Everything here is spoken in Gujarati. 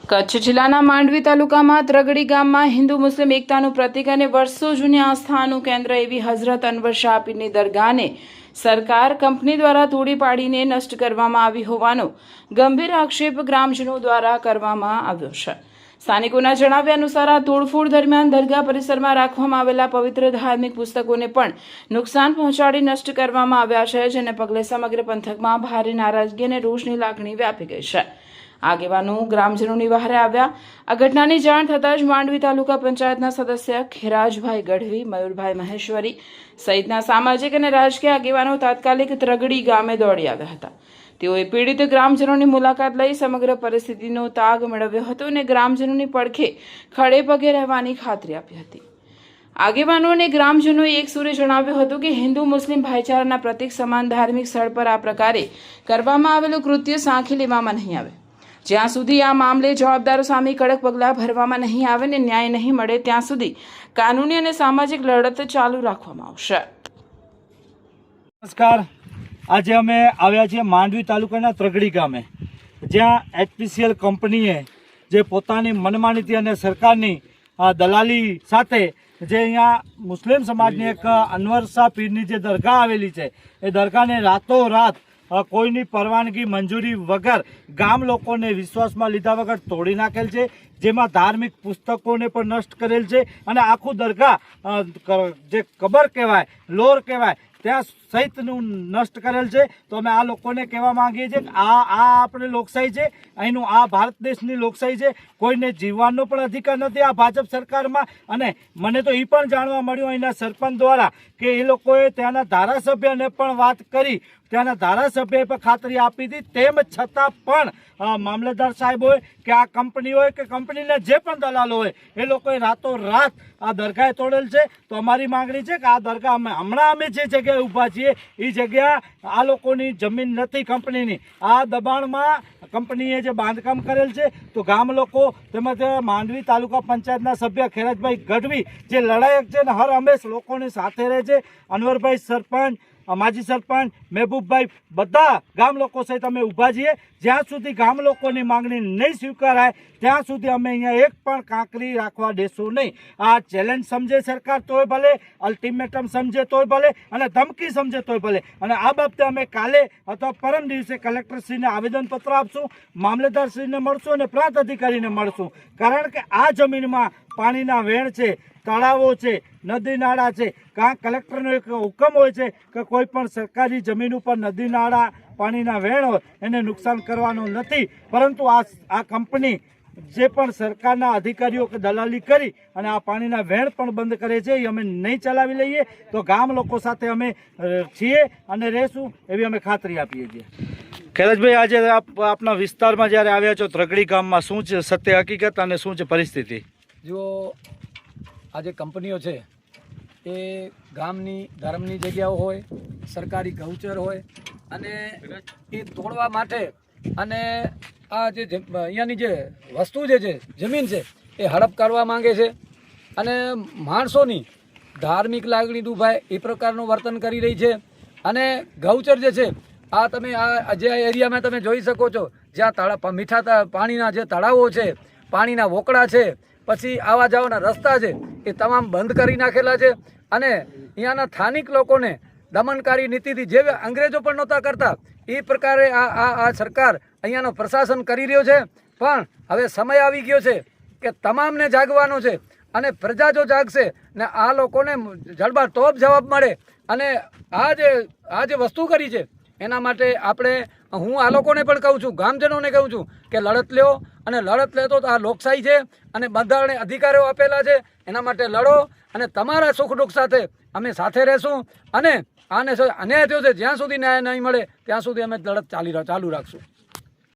કચ્છ જિલ્લાના માંડવી તાલુકામાં ત્રગડી ગામમાં હિન્દુ મુસ્લિમ એકતાનું પ્રતીક અને વર્ષો જૂની આસ્થાનું કેન્દ્ર એવી હઝરત અનવર શાહ પીરની દરગાહને સરકાર કંપની દ્વારા તોડી પાડીને નષ્ટ કરવામાં આવી હોવાનો ગંભીર આક્ષેપ ગ્રામજનો દ્વારા કરવામાં આવ્યો છે। સ્થાનિકોના જણાવ્યા અનુસાર આ તોડફોડ દરમિયાન દરગાહ પરિસરમાં રાખવામાં આવેલા પવિત્ર ધાર્મિક પુસ્તકોને પણ નુકસાન પહોંચાડી નષ્ટ કરવામાં આવ્યા છે, જેને પગલે સમગ્ર પંથકમાં ભારે નારાજગી અને રોષની લાગણી વ્યાપી ગઈ છે। આગેવાનો ગ્રામજનોની વહારે આવ્યા। આ ઘટનાની જાણ થતાં જ માંડવી તાલુકા પંચાયતના સદસ્ય ખેરાજભાઈ ગઢવી, મયુરભાઈ મહેશ્વરી સહિતના સામાજિક અને રાજકીય આગેવાનો તાત્કાલિક ત્રગડી ગામે દોડી આવ્યા હતા। તેઓએ પીડિત ગ્રામજનોની મુલાકાત લઈ સમગ્ર પરિસ્થિતિનો તાગ મેળવ્યો હતો અને ગ્રામજનોની પડખે ખડે પગે રહેવાની ખાતરી આપી હતી। આગેવાનો અને ગ્રામજનોએ એક સુરે જણાવ્યું હતું કે હિન્દુ મુસ્લિમ ભાઈચારાના પ્રતીક સમાન ધાર્મિક સ્થળ પર આ પ્રકારે કરવામાં આવેલું કૃત્ય સાંખી લેવામાં નહીં આવે। જ્યાં સુધી આ મામલે જવાબદારો સામે કડક પગલાં ભરવામાં નહીં આવે ને ન્યાય નહીં મળે ત્યાં સુધી કાનૂની અને સામાજિક લડત ચાલુ રાખવામાં આવશે। નમસ્કાર, આજે અમે આવ્યા છીએ માંડવી તાલુકાના ત્રગડી ગામે, જ્યાં એચપીસીએલ કંપનીએ જે પોતાની મનમાનીથી અને સરકારની દલાલી સાથે જે અહીંયા મુસ્લિમ સમાજની એક અનવર શાહ પીરની જે દરગાહ આવેલી છે, એ દરગાહને રાતોરાત કોઈની પરવાનગી મંજૂરી વગર ગામ લોકોને વિશ્વાસમાં લીધા વગર તોડી નાખેલ છે, જેમાં ધાર્મિક પુસ્તકોને પણ નષ્ટ કરેલ છે અને આખું દરગાહ જે કબર કહેવાય, લોર કહેવાય, ત્યાં સહિતનું નષ્ટ કરેલ છે। તો અમે આ લોકોને કહેવા માંગીએ છીએ કે આ આપણે લોકશાહી છે, અહીંનું આ ભારત દેશની લોકશાહી છે, કોઈને જીવવાનો પણ અધિકાર નથી આ ભાજપ સરકારમાં। અને મને તો એ પણ જાણવા મળ્યું અહીંના સરપંચ દ્વારા કે એ લોકોએ ત્યાંના ધારાસભ્યને પણ વાત કરી, ત્યાંના ધારાસભ્યએ પણ ખાતરી આપી હતી, તેમ છતાં પણ મામલતદાર સાહેબ હોય કે આ કંપની હોય કે કંપનીના જે પણ દલાલો હોય, એ લોકોએ રાતોરાત આ દરગાહે તોડેલ છે। તો અમારી માંગણી છે કે આ દરગાહ અમે જે જગ્યાએ ઊભા છીએ એ જગ્યા આ લોકોની જમીન નથી, કંપનીની। આ દબાણમાં કંપનીએ જે બાંધકામ કરેલ છે, તો ગામ લોકો તેમજ માંડવી તાલુકા પંચાયતના સભ્ય ખેરાજભાઈ ગઢવી જે લડાયક છે ને હર હંમેશ લોકોની સાથે રહે છે, અનવરભાઈ સરપંચ, માજી સરપંચ, મહેબૂબભાઈ, બધા ગામ લોકો સહિત અમે ઊભા છીએ। જ્યાં સુધી ગામ લોકોની માંગણી નહીં સ્વીકારાય ત્યાં સુધી અમે અહીંયા એક પણ કાંકરી રાખવા દેશું નહીં। આ ચેલેન્જ સમજે સરકાર તોય ભલે, અલ્ટિમેટમ સમજે તોય ભલે અને ધમકી સમજે તોય ભલે। અને આ બાબતે અમે કાલે અથવા પરમ દિવસે કલેક્ટરશ્રીને આવેદનપત્ર આપશું, મામલતદારશ્રીને મળશું અને પ્રાંત અધિકારીને મળશું, કારણ કે આ જમીનમાં પાણીના વેણ છે, તળાવો છે, નદી નાળા છે। કાં કલેક્ટરનો એક હુકમ હોય છે કે કોઈ પણ સરકારી જમીન ઉપર નદી નાળા પાણીના વેણ હોય એને નુકસાન કરવાનું નથી, પરંતુ આ કંપની જે પણ સરકારના અધિકારીઓ કે દલાલી કરી અને આ પાણીના વેણ પણ બંધ કરે છે, એ અમે નહીં ચલાવી લઈએ। તો ગામ લોકો સાથે અમે છીએ અને રહેશું એવી અમે ખાતરી આપીએ છીએ। ખેરાજભાઈ, આજે આપના વિસ્તારમાં જ્યારે આવ્યા છો ત્રગડી ગામમાં, શું છે સત્ય હકીકત અને શું છે પરિસ્થિતિ? જો આ જે કંપનીઓ છે એ ગામની ધર્મની જગ્યાઓ હોય, સરકારી ગૌચર હોય, અને એ તોડવા માટે અને આ જે અહીંયાની જે વસ્તુ જે છે, જમીન છે, એ હડપ કરવા માંગે છે અને માણસોની ધાર્મિક લાગણી દુભાય એ પ્રકારનું વર્તન કરી રહી છે। અને ગૌચર જે છે, આ તમે આ જે એરિયામાં તમે જોઈ શકો છો, જ્યાં મીઠા પાણીના જે તળાવો છે, પાણીના વોકળા છે, પછી આવા જવાના રસ્તા છે, એ તમામ બંધ કરી નાખેલા છે। અને અહીંયાના સ્થાનિક લોકોને દમનકારી નીતિથી જે અંગ્રેજો પણ નહોતા કરતા એ પ્રકારે આ સરકાર અહીંયાનો પ્રશાસન કરી રહ્યો છે। પણ હવે સમય આવી ગયો છે કે તમામને જાગવાનો છે અને પ્રજા જો જાગશે ને આ લોકોને જડબાતોબ જવાબ મળે અને આ જે વસ્તુ કરી છે એના માટે હું આ લોકોને પણ કહું છું, ગામજનોને કહું છું કે લડત લ્યો, અને લડત લેતો તો આ લોકશાહી છે અને બંધારણે અધિકારો આપેલા છે, એના માટે લડો અને તમારા સુખ દુઃખ સાથે અમે સાથે રહેશું। અને આને અન્યાય થયો છે, જ્યાં સુધી ન્યાય નહીં મળે ત્યાં સુધી અમે લડત ચાલુ રાખશું।